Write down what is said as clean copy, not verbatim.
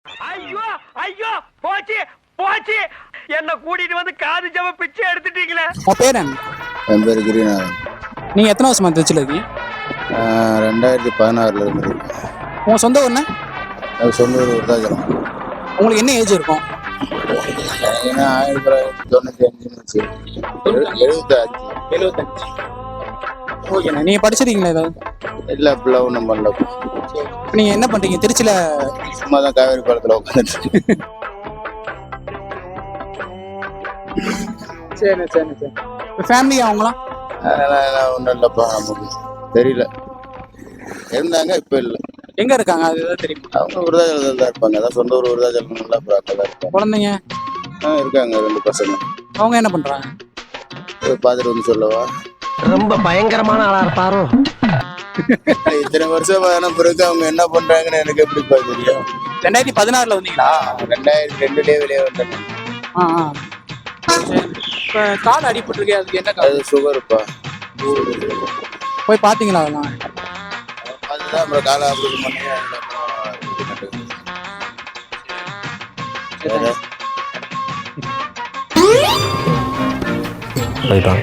ஐயோ ஐயோ போச்சு போச்சு, என்ன கூட்டிட்டு வந்து காது ஜவ பிச்சை எடுத்துட்டீங்களே. உன் பேர் என்ன? என் பேர் கிரிநாதன். நீங்கள் எத்தனை வருஷமா திருச்சியில் இருக்கீங்க? 2016 இருந்து. உங்கள் சொந்த ஊர்னா? அது சொந்த ஊர் விருதாச்சலம். உங்களுக்கு என்ன ஏஜ் இருக்கும்? ஏன்னா 1995 75. ஓகேண்ணா. நீங்கள் படிச்சிருக்கீங்களா ஏதாவது? இல்லை, அப்படிலாம் ஒன்றும் பண்ணல. இப்போ நீங்கள் என்ன பண்ணுறீங்க திருச்சியில்? சும்மா தான் காவேரி பாலத்தில் உட்காந்துட்டு. சரி சரி சரி. இப்போ ஃபேமிலி அவங்களாம்? அதெல்லாம் ஒன்றும் இல்லைப்பா, நமக்கு தெரியல. இருந்தாங்க, இப்போ இல்லை. எங்கே இருக்காங்க அது ஏதாவது தெரியும்? அவங்க விருதாச்சலத்தில் தான் இருப்பாங்க. அதான் சொந்த ஊர் விருதாச்சலம். நல்லா அப்புறம் அங்கே தான் இருப்பாங்க. குழந்தைங்க? இருக்காங்க 2 பசங்க. அவங்க என்ன பண்ணுறாங்க? பார்த்துட்டு வந்து சொல்லவா? ரொம்ப பயங்கரமான ஆளா இருப்பாரோ. இத்தனை வருஷம் ஆன பிறகு அவங்க என்ன பண்றாங்கன்னு எனக்கு எப்படிப்பா தெரியும்? 2016 வந்தீங்களா? 2002 வெளியே வந்தேன். ஆ ஆ. இப்போ கால் அடிபட்டுருக்கு, அதுக்கு என்ன கால்? அது சுகருப்பா. போய் பார்த்தீங்களா அதெல்லாம்? அதுதான் அப்புறம் காலை ஆப்ரேஷன் பண்ணி போயிட்டான்.